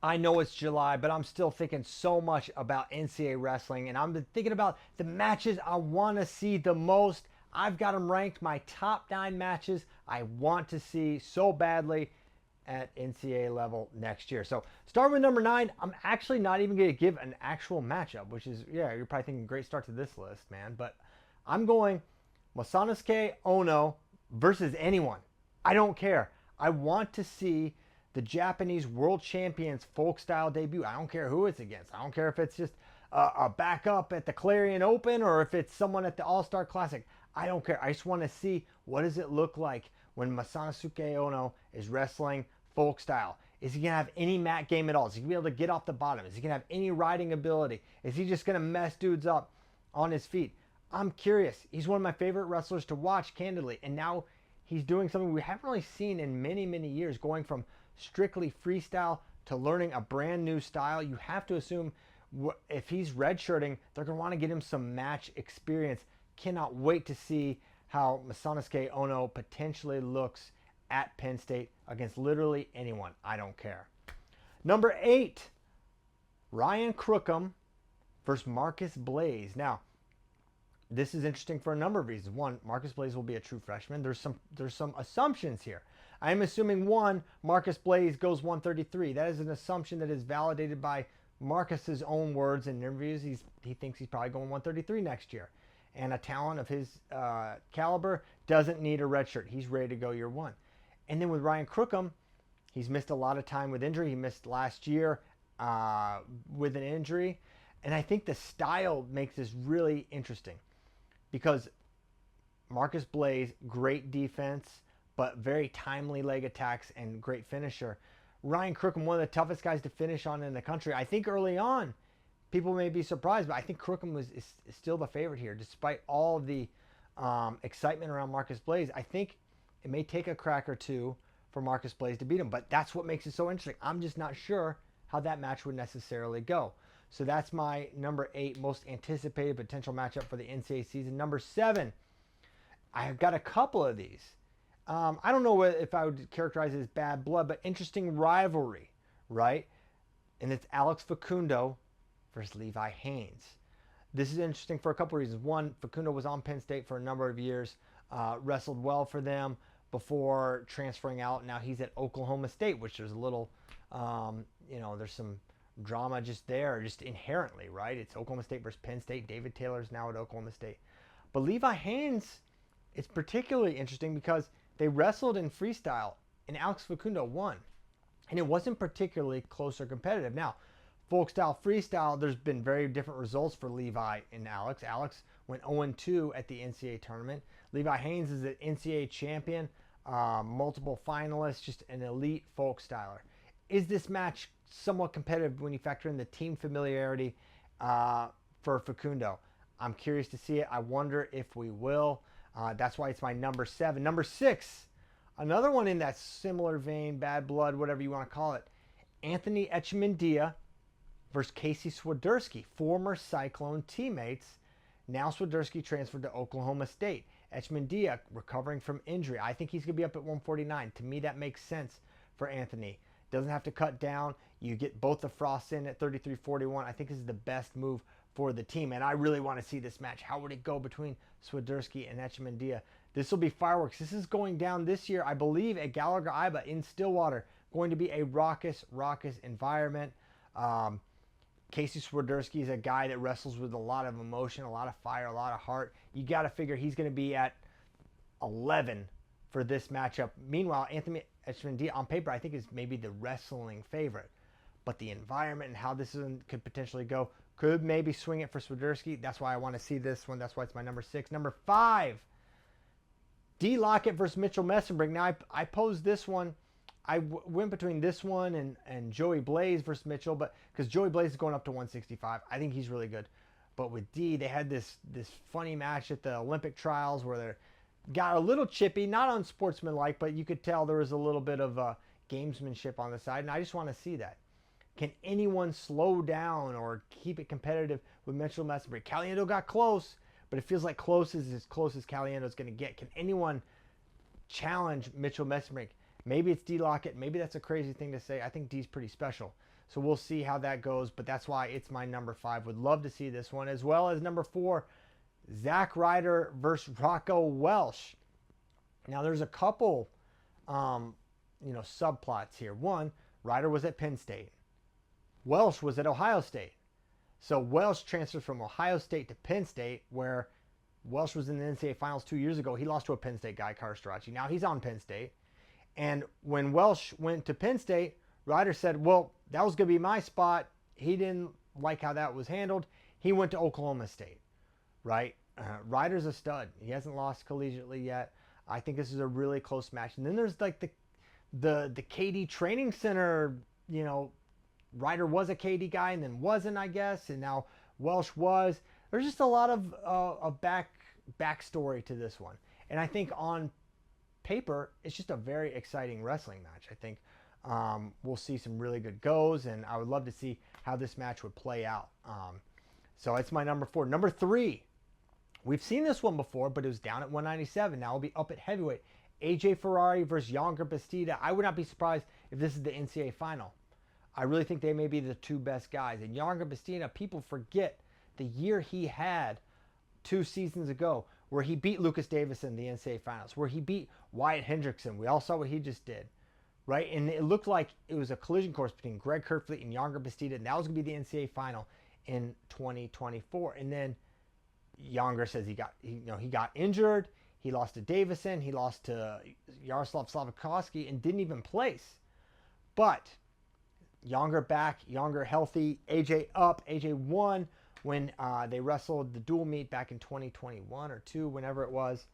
I know it's July, but I'm still thinking so much about NCAA wrestling, and I'm thinking about the matches I want to see the most. I've got them ranked my top 9 matches I want to see so badly at NCAA level next year. So starting with number 9, I'm actually not even going to give an actual matchup, which is, yeah, you're probably thinking great start to this list, man. But I'm going Masano Ono versus anyone. I don't care. I want to see the Japanese World Champions folk style debut. I don't care who it's against. I don't care if it's just a backup at the Clarion Open or if it's someone at the All-Star Classic. I don't care. I just want to see what does it look like when Masano Ono is wrestling folk style. Is he going to have any mat game at all? Is he going to be able to get off the bottom? Is he going to have any riding ability? Is he just going to mess dudes up on his feet? I'm curious. He's one of my favorite wrestlers to watch, candidly. And now he's doing something we haven't really seen in many, many years, going from strictly freestyle to learning a brand new style. You have to assume if he's redshirting, they're going to want to get him some match experience. Cannot wait to see how Masano Ono potentially looks at Penn State against literally anyone. I don't care. Number 8, Ryan Crookham versus Marcus Blaze. Now, this is interesting for a number of reasons. One, Marcus Blaze will be a true freshman. There's some assumptions here. I'm assuming, one, Marcus Blaze goes 133. That is an assumption that is validated by Marcus's own words in interviews. He thinks he's probably going 133 next year. And a talent of his caliber doesn't need a red shirt. He's ready to go year one. And then with Ryan Crookham, he's missed a lot of time with injury. He missed last year with an injury. And I think the style makes this really interesting because Marcus Blaze, great defense, but very timely leg attacks and great finisher. Ryan Crookham, one of the toughest guys to finish on in the country. I think early on, people may be surprised, but I think Crookham is still the favorite here, despite all of the excitement around Marcus Blaze. I think it may take a crack or two for Marcus Blaze to beat him, but that's what makes it so interesting. I'm just not sure how that match would necessarily go. So that's my number 8 most anticipated potential matchup for the NCAA season. Number 7, I've got a couple of these. I don't know if I would characterize it as bad blood, but interesting rivalry, right? And it's Alex Fakundo versus Levi Haynes. This is interesting for a couple of reasons. One, Fakundo was on Penn State for a number of years, wrestled well for them before transferring out. Now he's at Oklahoma State, which there's a little, there's some drama just there, just inherently, right? It's Oklahoma State versus Penn State. David Taylor's now at Oklahoma State. But Levi Haynes, it's particularly interesting because they wrestled in freestyle and Alex Fakundo won. And it wasn't particularly close or competitive. Now, folk style, freestyle, there's been very different results for Levi and Alex. Alex went 0-2 at the NCAA tournament. Levi Haynes is an NCAA champion, multiple finalists, just an elite folk styler. Is this match somewhat competitive when you factor in the team familiarity for Fakundo? I'm curious to see it. I wonder if we will. That's why it's my number 7. Number 6, another one in that similar vein, bad blood, whatever you want to call it. Anthony Echemendia versus Casey Swiderski, former Cyclone teammates. Now Swiderski transferred to Oklahoma State. Echemendia recovering from injury. I think he's going to be up at 149. To me, that makes sense for Anthony. Doesn't have to cut down. You get both the Frosts in at 33-41. I think this is the best move for the team, and I really want to see this match. How would it go between Swiderski and Echemendia? This will be fireworks. This is going down this year, I believe, at Gallagher-Iba in Stillwater. Going to be a raucous environment. Casey Swiderski is a guy that wrestles with a lot of emotion, a lot of fire, a lot of heart. You got to figure he's going to be at 11 for this matchup. Meanwhile, Anthony Echemendia, on paper, I think is maybe the wrestling favorite. But the environment and how this could potentially go could maybe swing it for Swiderski. That's why I want to see this one. That's why it's my number 6. Number 5, Dlock versus Mitchell Mesenberg. Now, I posed this one. I went between this one and Joey Blaze versus Mitchell, but because Joey Blaze is going up to 165. I think he's really good. But with D, they had this funny match at the Olympic trials where they got a little chippy, not unsportsmanlike, but you could tell there was a little bit of gamesmanship on the side, and I just want to see that. Can anyone slow down or keep it competitive with Mitchell Mesenberg? Caliendo got close, but it feels like close is as close as Caliendo is going to get. Can anyone challenge Mitchell Mesenberg? Maybe it's D. Lockett. Maybe that's a crazy thing to say. I think D's pretty special. So we'll see how that goes, but that's why it's my number 5. Would love to see this one, as well as number 4, Zack Ryder versus Rocco Welsh. Now there's a couple, subplots here. One, Ryder was at Penn State. Welsh was at Ohio State. So Welsh transferred from Ohio State to Penn State, where Welsh was in the NCAA finals 2 years ago. He lost to a Penn State guy, Carter Stracci. Now he's on Penn State. And when Welsh went to Penn State, Ryder said, well, that was going to be my spot. He didn't like how that was handled. He went to Oklahoma State, right? Ryder's a stud. He hasn't lost collegiately yet. I think this is a really close match. And then there's like the KD Training Center, Ryder was a KD guy and then wasn't, I guess, and now Welsh was. There's just a lot of a backstory to this one. And I think on paper, it's just a very exciting wrestling match. I think we'll see some really good goes, and I would love to see how this match would play out. So it's my number 4. Number 3, we've seen this one before, but it was down at 197. Now it'll be up at heavyweight. AJ Ferrari versus Younger Bastida. I would not be surprised if this is the NCAA final. I really think they may be the 2 best guys. And Younger Bastida, people forget the year he had 2 seasons ago, where he beat Lucas Davis in the NCAA finals, where he beat Wyatt Hendrickson. We all saw what he just did, right? And it looked like it was a collision course between Greg Kerfleet and Younger Bastida, and that was going to be the NCAA final in 2024. And then Younger says he got injured. He lost to Davison. He lost to Yaroslav Slavkovsky and didn't even place. But Younger back, Younger healthy, AJ up. AJ won when they wrestled the dual meet back in 2021 or 2, whenever it was.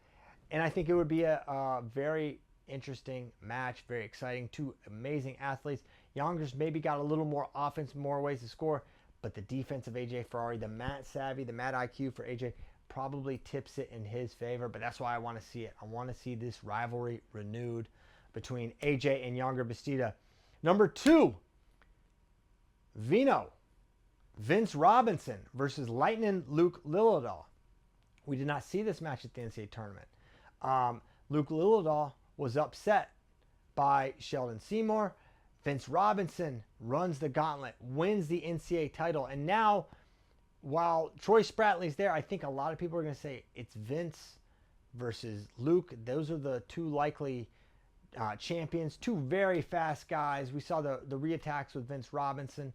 And I think it would be a very interesting match, very exciting. 2 amazing athletes. Younger's maybe got a little more offense, more ways to score, but the defense of AJ Ferrari, the mat savvy, the mat IQ for AJ probably tips it in his favor, but that's why I want to see it. I want to see this rivalry renewed between AJ and Younger Bastida. Number 2, Vince Robinson versus Lightning Luke Lilid. We did not see this match at the NCAA tournament. Luke Lilid was upset by Sheldon Seymour. Vince Robinson runs the gauntlet, wins the NCAA title, and now, while Troy Spratley's there, I think a lot of people are going to say it's Vince versus Luke. Those are the 2 likely champions, 2 very fast guys. We saw the reattacks with Vince Robinson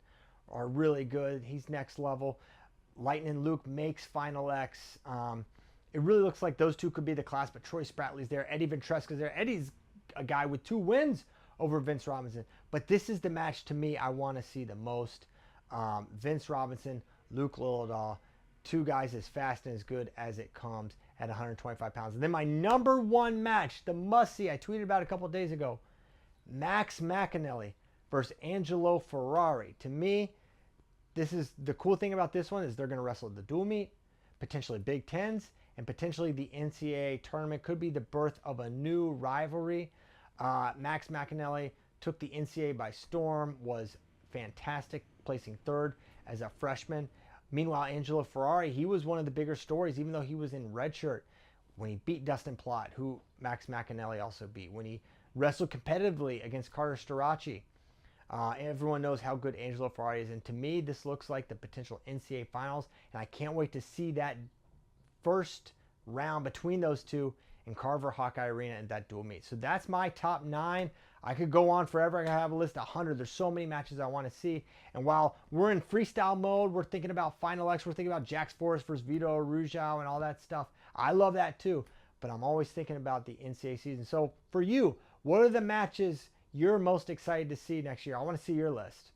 are really good. He's next level. Lightning Luke makes Final X. It really looks like those 2 could be the class, but Troy Spratley's there. Eddie Ventresca's there. Eddie's a guy with 2 wins over Vince Robinson. But this is the match to me I want to see the most. Vince Robinson, Luke Lilid, 2 guys as fast and as good as it comes at 125 pounds. And then my number 1 match, the must-see, I tweeted about a couple days ago, Max McAnally versus Angelo Ferrari. To me, this is the cool thing about this one is they're going to wrestle the dual meet, potentially Big Tens, and potentially the NCAA tournament. Could be the birth of a new rivalry. Max McAnally took the NCAA by storm, was fantastic, placing 3rd as a freshman. Meanwhile, Angelo Ferrari, he was one of the bigger stories, even though he was in red shirt, when he beat Dustin Plott, who Max McAnally also beat, when he wrestled competitively against Carter Stracci. Everyone knows how good Angelo Ferrari is, and to me, this looks like the potential NCAA finals, and I can't wait to see that first round between those 2 in Carver Hawkeye Arena and that dual meet. So that's my top 9. I could go on forever. I could have a list of 100. There's so many matches I want to see. And while we're in freestyle mode, we're thinking about Final X, we're thinking about Jax Forrest versus Vito Arujau and all that stuff. I love that too, but I'm always thinking about the NCAA season. So for you, what are the matches you're most excited to see next year? I want to see your list.